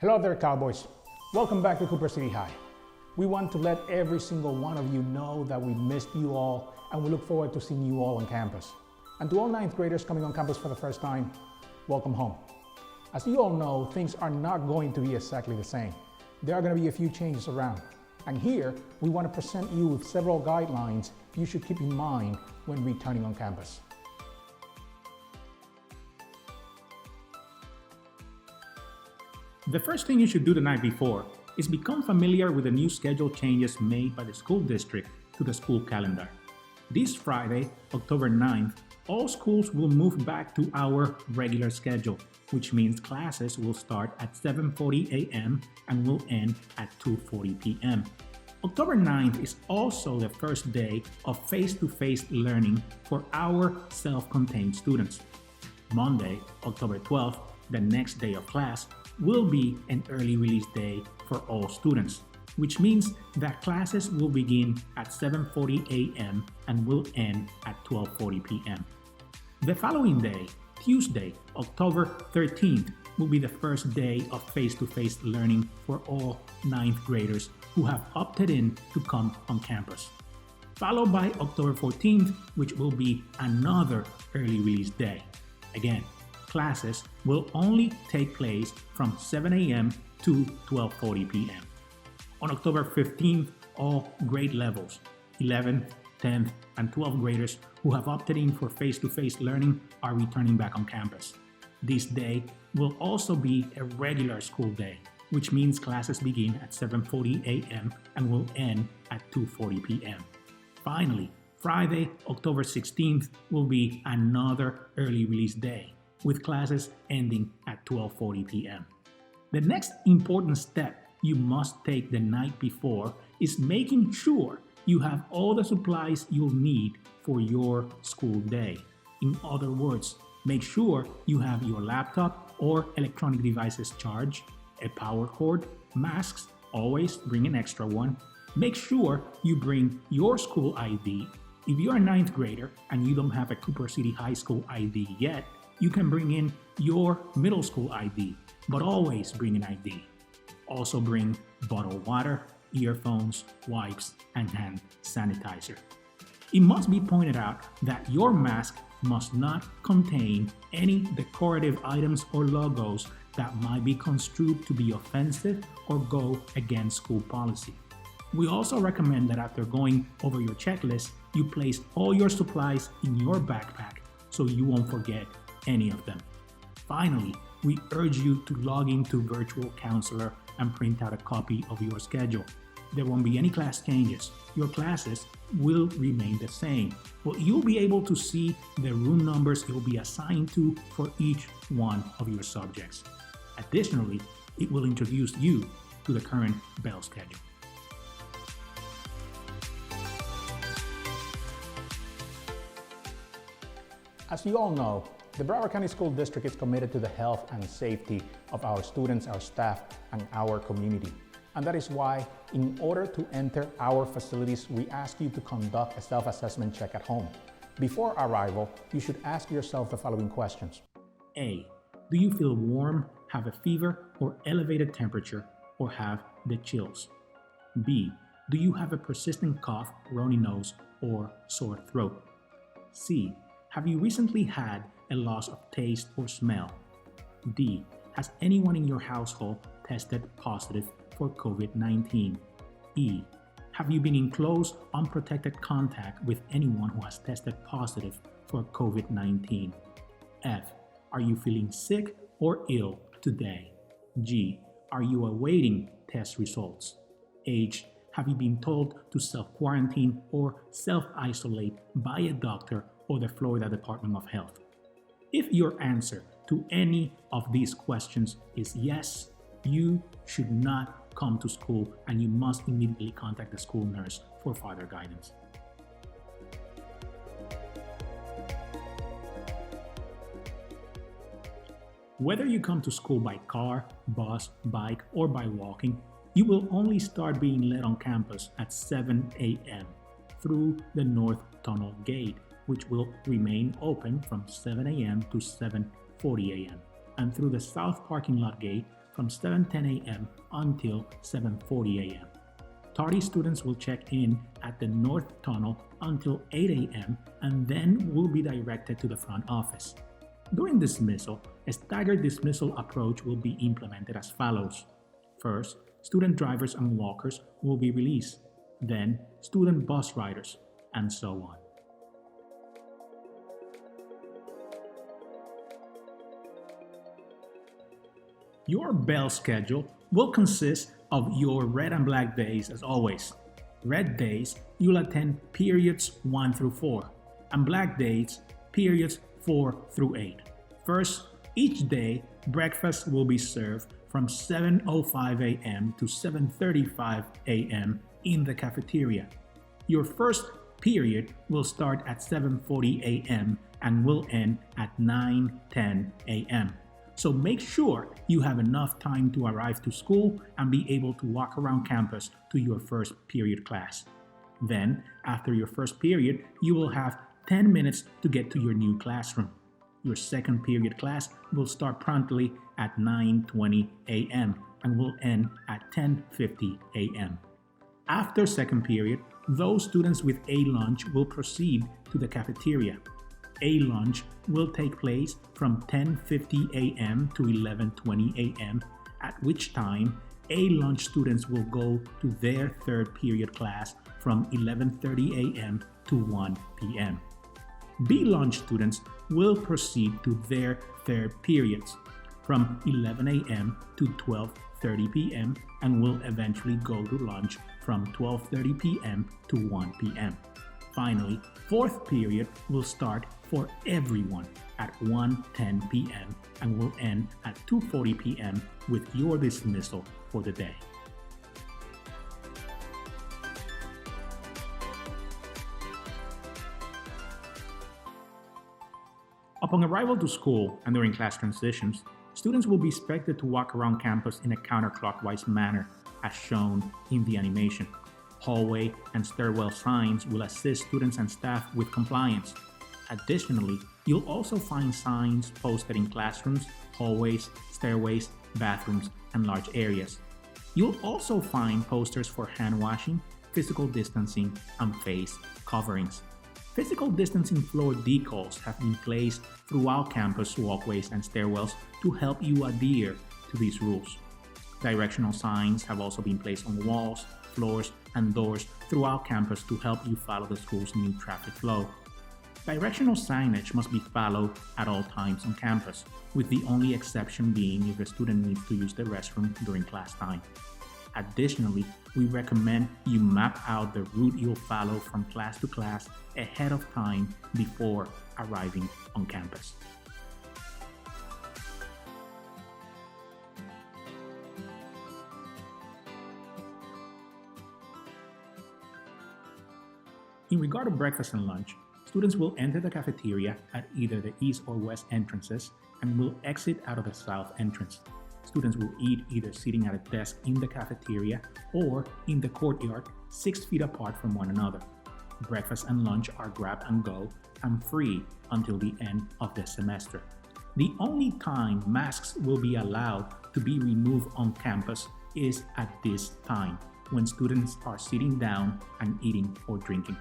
Hello there, Cowboys. Welcome back to Cooper City High. We want to let every single one of you know that we missed you all and we look forward to seeing you all on campus. And to all 9th graders coming on campus for the first time, welcome home. As you all know, things are not going to be exactly the same. There are going to be a few changes around. And here, we want to present you with several guidelines you should keep in mind when returning on campus. The first thing you should do the night before is become familiar with the new schedule changes made by the school district to the school calendar. This Friday, October 9th, all schools will move back to our regular schedule, which means classes will start at 7:40 a.m. and will end at 2:40 p.m. October 9th is also the first day of face-to-face learning for our self-contained students. Monday, October 12th, the next day of class, will be an early release day for all students, which means that classes will begin at 7:40 a.m. and will end at 12:40 p.m. The following day, Tuesday, October 13th, will be the first day of face-to-face learning for all 9th graders who have opted in to come on campus, followed by October 14th, which will be another early release day. Again, classes will only take place from 7 a.m. to 12:40 p.m. On October 15th, all grade levels, 11th, 10th, and 12th graders who have opted in for face-to-face learning are returning back on campus. This day will also be a regular school day, which means classes begin at 7:40 a.m. and will end at 2:40 p.m. Finally, Friday, October 16th will be another early release day, with classes ending at 12:40 p.m. The next important step you must take the night before is making sure you have all the supplies you'll need for your school day. In other words, make sure you have your laptop or electronic devices charged, a power cord, masks, always bring an extra one. Make sure you bring your school ID. If you're a 9th grader and you don't have a Cooper City High School ID yet, you can bring in your middle school ID, but always bring an ID. Also bring bottled water, earphones, wipes, and hand sanitizer. It must be pointed out that your mask must not contain any decorative items or logos that might be construed to be offensive or go against school policy. We also recommend that after going over your checklist, you place all your supplies in your backpack so you won't forget any of them. Finally, we urge you to log into Virtual Counselor and print out a copy of your schedule. There won't be any class changes. Your classes will remain the same, but you'll be able to see the room numbers you'll be assigned to for each one of your subjects. Additionally, it will introduce you to the current bell schedule. As you all know, the Broward County School District is committed to the health and safety of our students, our staff, and our community. And that is why, in order to enter our facilities, we ask you to conduct a self-assessment check at home. Before arrival, you should ask yourself the following questions. A. Do you feel warm, have a fever or elevated temperature, or have the chills? B. Do you have a persistent cough, runny nose, or sore throat? C. Have you recently had a loss of taste or smell? D. Has anyone in your household tested positive for COVID-19? E. Have you been in close, unprotected contact with anyone who has tested positive for COVID-19? F. Are you feeling sick or ill today? G. Are you awaiting test results? H. Have you been told to self-quarantine or self-isolate by a doctor or the Florida Department of Health? If your answer to any of these questions is yes, you should not come to school and you must immediately contact the school nurse for further guidance. Whether you come to school by car, bus, bike, or by walking, you will only start being let on campus at 7 a.m. through the North Tunnel Gate, which will remain open from 7 a.m. to 7:40 a.m. and through the south parking lot gate from 7:10 a.m. until 7:40 a.m. Tardy students will check in at the north tunnel until 8 a.m. and then will be directed to the front office. During dismissal, a staggered dismissal approach will be implemented as follows. First, student drivers and walkers will be released, then student bus riders, and so on. Your bell schedule will consist of your red and black days as always. Red days, you'll attend periods 1 through 4, and black days, periods 4 through 8. First, each day, breakfast will be served from 7:05 a.m. to 7:35 a.m. in the cafeteria. Your first period will start at 7:40 a.m. and will end at 9:10 a.m. So make sure you have enough time to arrive to school and be able to walk around campus to your first period class. Then, after your first period, you will have 10 minutes to get to your new classroom. Your second period class will start promptly at 9:20 a.m. and will end at 10:50 a.m. After second period, those students with a lunch will proceed to the cafeteria. A lunch will take place from 10:50 a.m. to 11:20 a.m., at which time A lunch students will go to their third period class from 11:30 a.m. to 1 p.m. B lunch students will proceed to their third periods from 11 a.m. to 12:30 p.m. and will eventually go to lunch from 12:30 p.m. to 1 p.m. Finally, fourth period will start for everyone at 1:10 p.m. and will end at 2:40 p.m. with your dismissal for the day. Upon arrival to school and during class transitions, students will be expected to walk around campus in a counterclockwise manner, as shown in the animation. Hallway and stairwell signs will assist students and staff with compliance. Additionally, you'll also find signs posted in classrooms, hallways, stairways, bathrooms, and large areas. You'll also find posters for hand washing, physical distancing, and face coverings. Physical distancing floor decals have been placed throughout campus walkways and stairwells to help you adhere to these rules. Directional signs have also been placed on walls, floors, and doors throughout campus to help you follow the school's new traffic flow. Directional signage must be followed at all times on campus, with the only exception being if a student needs to use the restroom during class time. Additionally, we recommend you map out the route you'll follow from class to class ahead of time before arriving on campus. In regard to breakfast and lunch, students will enter the cafeteria at either the east or west entrances and will exit out of the south entrance. Students will eat either sitting at a desk in the cafeteria or in the courtyard 6 feet apart from one another. Breakfast and lunch are grab and go and free until the end of the semester. The only time masks will be allowed to be removed on campus is at this time, when students are sitting down and eating or drinking.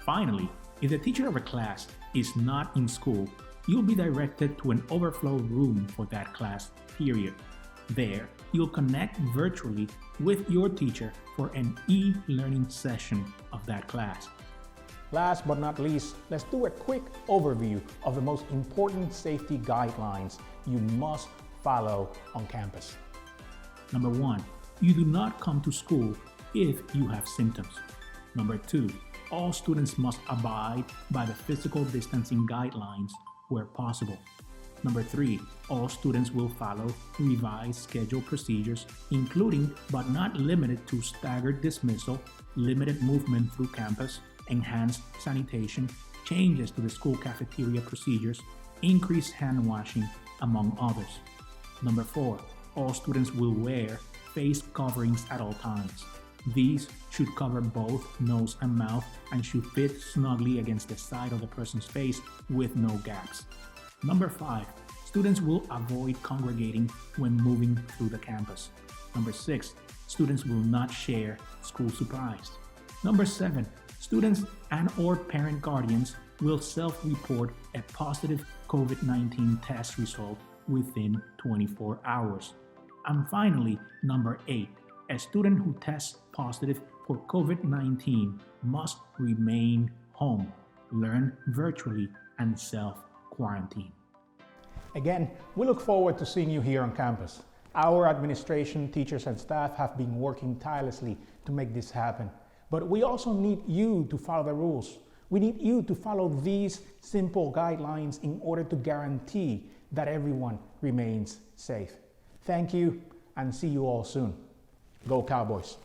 Finally, if the teacher of a class is not in school, you'll be directed to an overflow room for that class period. There, you'll connect virtually with your teacher for an e-learning session of that class. Last but not least, let's do a quick overview of the most important safety guidelines you must follow on campus. Number 1, you do not come to school if you have symptoms. Number 2, all students must abide by the physical distancing guidelines where possible. Number 3, all students will follow revised schedule procedures, including but not limited to staggered dismissal, limited movement through campus, enhanced sanitation, changes to the school cafeteria procedures, increased hand washing, among others. Number 4, all students will wear face coverings at all times. These should cover both nose and mouth and should fit snugly against the side of the person's face with no gaps. Number 5. Students will avoid congregating when moving through the campus. Number 6. Students will not share school supplies. Number 7. Students and/or parent guardians will self-report a positive COVID-19 test result within 24 hours. And finally, number 8. A student who tests positive for COVID-19 must remain home, learn virtually, and self-quarantine. Again, we look forward to seeing you here on campus. Our administration, teachers, and staff have been working tirelessly to make this happen. But we also need you to follow the rules. We need you to follow these simple guidelines in order to guarantee that everyone remains safe. Thank you, and see you all soon. Go Cowboys!